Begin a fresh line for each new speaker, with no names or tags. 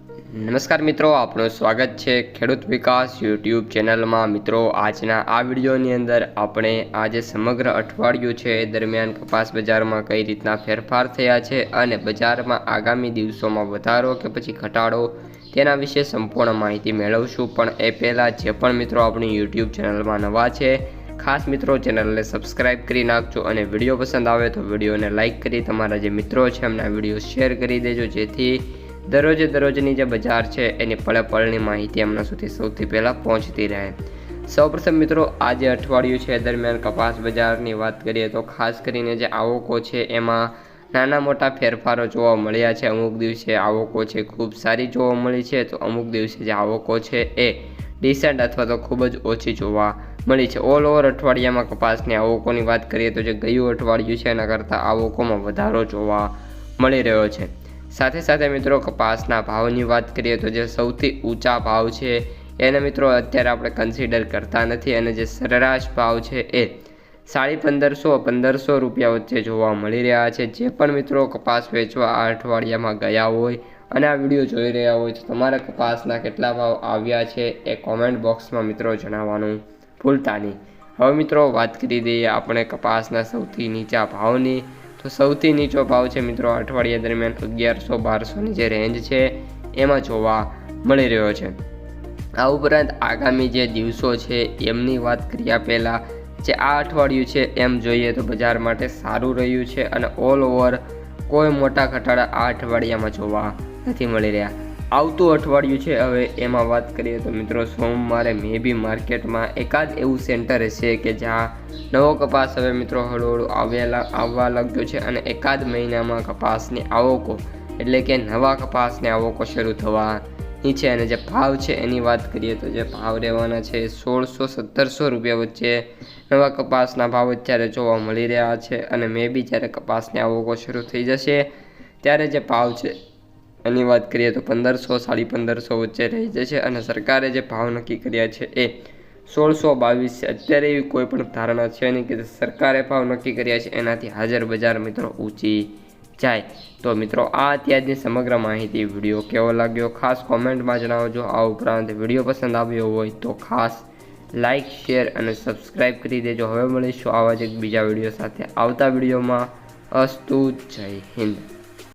નમસ્કાર મિત્રો, આપનું સ્વાગત છે ખેડૂત વિકાસ યુટ્યુબ ચેનલમાં। મિત્રો, આજના આ વિડીયોની અંદર આપણે આજે સમગ્ર અઠવાડિયું છે એ દરમિયાન કપાસ બજારમાં કઈ રીતના ફેરફાર થયા છે અને બજારમાં આગામી દિવસોમાં વધારો કે પછી ઘટાડો તેના વિશે સંપૂર્ણ માહિતી મેળવશું। પણ એ પહેલાં જે પણ મિત્રો આપણી યુટ્યુબ ચેનલમાં નવા છે, ખાસ મિત્રો ચેનલને સબસ્ક્રાઈબ કરી નાખજો અને વિડીયો પસંદ આવે તો વિડીયોને લાઇક કરી તમારા જે મિત્રો છે એમના વિડીયો શેર કરી દેજો, જેથી દરરોજની જે બજાર છે એની પળે પળની માહિતી એમના સુધી સૌથી પહેલાં પહોંચતી રહે। સૌપ્રથમ મિત્રો, આજે અઠવાડિયું છે દરમિયાન કપાસ બજારની વાત કરીએ તો ખાસ કરીને જે આવકો છે એમાં નાના મોટા ફેરફારો જોવા મળ્યા છે। અમુક દિવસે આવકો છે ખૂબ સારી જોવા મળી છે, તો અમુક દિવસે જે આવકો છે એ ડિસેન્ટ અથવા તો ખૂબ જ ઓછી જોવા મળી છે। ઓલ ઓવર અઠવાડિયામાં કપાસની આવકોની વાત કરીએ તો જે ગયું અઠવાડિયું છે એના કરતાં આવકોમાં વધારો જોવા મળી રહ્યો છે। સાથે સાથે મિત્રો, કપાસના ભાવની વાત કરીએ તો જે સૌથી ઊંચા ભાવ છે એને મિત્રો અત્યારે આપણે કન્સિડર કરતા નથી અને જે સરેરાશ ભાવ છે એ 1550-1500 રૂપિયા વચ્ચે જોવા મળી રહ્યા છે। જે પણ મિત્રો કપાસ વેચવા આ અઠવાડિયામાં ગયા હોય અને આ વિડીયો જોઈ રહ્યા હોય તો તમારા કપાસના કેટલા ભાવ આવ્યા છે એ કોમેન્ટ બોક્સમાં મિત્રો જણાવવાનું ભૂલતા નહીં। હવે મિત્રો વાત કરી દઈએ આપણે કપાસના સૌથી નીચા ભાવની। તો સૌથી નીચો ભાવ છે મિત્રો અઠવાડિયા દરમિયાન 1100-1200ની જે રેન્જ છે એમાં જોવા મળી રહ્યો છે। આ ઉપરાંત આગામી જે દિવસો છે એમની વાત કર્યા પહેલાં જે આ અઠવાડિયું છે એમ જોઈએ તો બજાર માટે સારું રહ્યું છે અને ઓલ ઓવર કોઈ મોટા ઘટાડા આ અઠવાડિયામાં જોવા નથી મળી રહ્યા। આવતું અઠવાડિયું છે હવે એમાં વાત કરીએ તો મિત્રો સોમવારે મે બી માર્કેટમાં એકાદ એવું સેન્ટર હશે કે જ્યાં નવો કપાસ હવે મિત્રો હળવું આવવા લાગ્યો છે અને એકાદ મહિનામાં કપાસની આવકો એટલે કે નવા કપાસની આવકો શરૂ થવાની છે। અને જે ભાવ છે એની વાત કરીએ તો જે ભાવ રહેવાના છે 1600-1700 રૂપિયા વચ્ચે નવા કપાસના ભાવ અત્યારે જોવા મળી રહ્યા છે અને મે બી જ્યારે કપાસની આવકો શરૂ થઈ જશે ત્યારે જે ભાવ છે એની વાત કરીએ તો 1500-1550 વચ્ચે રહી જશે અને સરકારે જે ભાવ નક્કી કર્યા છે એ 1622 છે। અત્યારે એવી કોઈ પણ ધારણા છે નહીં કે સરકારે ભાવ નક્કી કર્યા છે એનાથી હાજર બજાર મિત્રો ઊંચી જાય। તો મિત્રો, આ અત્યારની સમગ્ર માહિતી વિડીયો કેવો લાગ્યો ખાસ કોમેન્ટમાં જણાવજો। આ ઉપરાંત વિડીયો પસંદ આવ્યો હોય તો ખાસ લાઇક, શેર અને સબસ્ક્રાઈબ કરી દેજો। હવે મળીશું આવા જ એક બીજા વિડીયો સાથે આવતા વિડીયોમાં। અસ્તુ, જય હિન્દ।